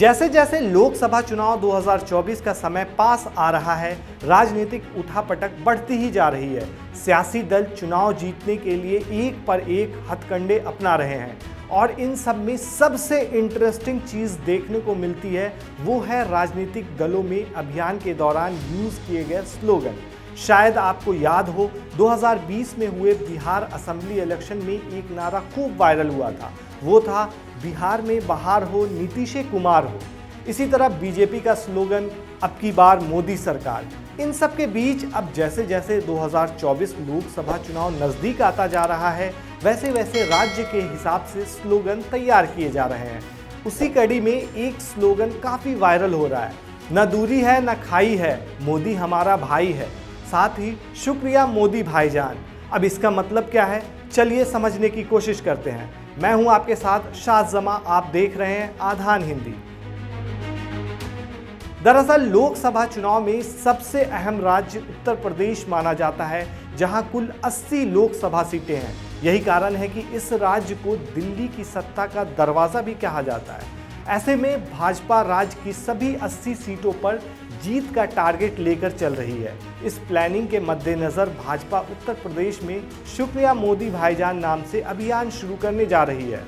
जैसे जैसे लोकसभा चुनाव 2024 का समय पास आ रहा है, राजनीतिक उठापटक बढ़ती ही जा रही है। सियासी दल चुनाव जीतने के लिए एक पर एक हथकंडे अपना रहे हैं और इन सब में सबसे इंटरेस्टिंग चीज़ देखने को मिलती है वो है राजनीतिक दलों में अभियान के दौरान यूज़ किए गए स्लोगन। शायद आपको याद हो 2020 में हुए बिहार असेंबली इलेक्शन में एक नारा खूब वायरल हुआ था, वो था बिहार में बहार हो नीतीश कुमार हो। इसी तरह बीजेपी का स्लोगन अब की बार मोदी सरकार। इन सब के बीच अब जैसे जैसे 2024 लोकसभा चुनाव नज़दीक आता जा रहा है, वैसे वैसे राज्य के हिसाब से स्लोगन तैयार किए जा रहे हैं। उसी कड़ी में एक स्लोगन काफ़ी वायरल हो रहा है, न दूरी है न खाई है, मोदी हमारा भाई है, साथ ही शुक्रिया मोदी भाईजान। अब इसका मतलब क्या है, चलिए समझने की कोशिश करते हैं। मैं हूं आपके साथ शाहजमा, आप देख रहे हैं आधान हिंदी। दरअसल लोकसभा चुनाव में सबसे अहम राज्य उत्तर प्रदेश माना जाता है, जहां कुल 80 लोकसभा सीटें हैं। यही कारण है कि इस राज्य को दिल्ली की सत्ता का दरवाजा भी कहा जाता है। ऐसे में भाजपा राज्य की सभी 80 सीटों पर जीत का टारगेट लेकर चल रही है। इस प्लानिंग के मद्देनजर भाजपा उत्तर प्रदेश में शुक्रिया मोदी भाईजान नाम से अभियान शुरू करने जा रही है।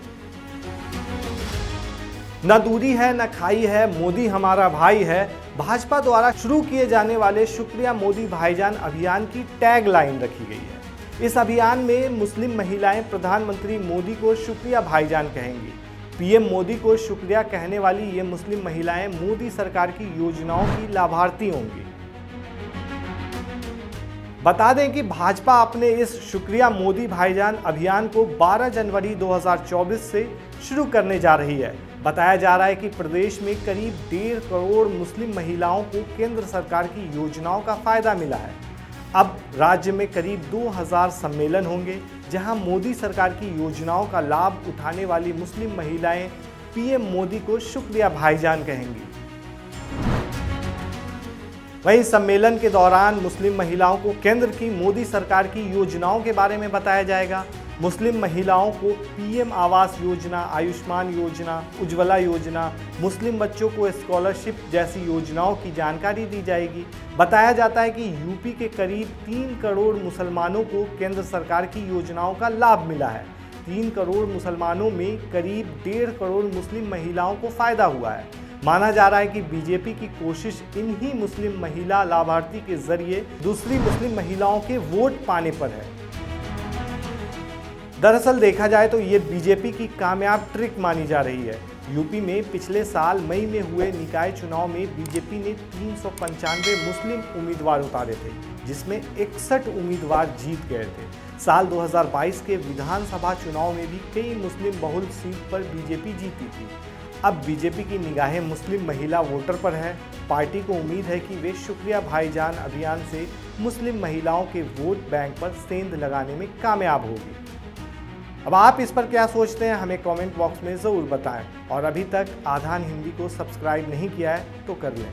न दूरी है न खाई है, मोदी हमारा भाई है, भाजपा द्वारा शुरू किए जाने वाले शुक्रिया मोदी भाईजान अभियान की टैग लाइन रखी गई है। इस अभियान में मुस्लिम महिलाएं प्रधानमंत्री मोदी को शुक्रिया भाईजान कहेंगी। पीएम मोदी को शुक्रिया कहने वाली ये मुस्लिम महिलाएं मोदी सरकार की योजनाओं की लाभार्थी होंगी। बता दें कि भाजपा अपने इस शुक्रिया मोदी भाईजान अभियान को 12 जनवरी 2024 से शुरू करने जा रही है। बताया जा रहा है कि प्रदेश में करीब 1.5 करोड़ मुस्लिम महिलाओं को केंद्र सरकार की योजनाओं का फायदा मिला है। अब राज्य में करीब 2000 सम्मेलन होंगे, जहां मोदी सरकार की योजनाओं का लाभ उठाने वाली मुस्लिम महिलाएं पीएम मोदी को शुक्रिया भाईजान कहेंगी। वहीं सम्मेलन के दौरान मुस्लिम महिलाओं को केंद्र की मोदी सरकार की योजनाओं के बारे में बताया जाएगा। मुस्लिम महिलाओं को पीएम आवास योजना, आयुष्मान योजना, उज्ज्वला योजना, मुस्लिम बच्चों को स्कॉलरशिप जैसी योजनाओं की जानकारी दी जाएगी। बताया जाता है कि यूपी के करीब 3 करोड़ मुसलमानों को केंद्र सरकार की योजनाओं का लाभ मिला है। 3 करोड़ मुसलमानों में करीब 1.5 करोड़ मुस्लिम महिलाओं को फायदा हुआ है। माना जा रहा है कि बीजेपी की कोशिश इन्हीं मुस्लिम महिला लाभार्थी के जरिए दूसरी मुस्लिम महिलाओं के वोट पाने पर है। दरअसल देखा जाए तो ये बीजेपी की कामयाब ट्रिक मानी जा रही है। यूपी में पिछले साल मई में हुए निकाय चुनाव में बीजेपी ने 395 मुस्लिम उम्मीदवार उतारे थे, जिसमें 61 उम्मीदवार जीत गए थे। साल 2022 के विधानसभा चुनाव में भी कई मुस्लिम बहुल सीट पर बीजेपी जीती थी। अब बीजेपी की निगाहें मुस्लिम महिला वोटर पर है। पार्टी को उम्मीद है कि वे शुक्रिया भाईजान अभियान से मुस्लिम महिलाओं के वोट बैंक पर सेंध लगाने में कामयाब होगी। अब आप इस पर क्या सोचते हैं, हमें कमेंट बॉक्स में ज़रूर बताएं। और अभी तक आधान हिंदी को सब्सक्राइब नहीं किया है तो कर लें।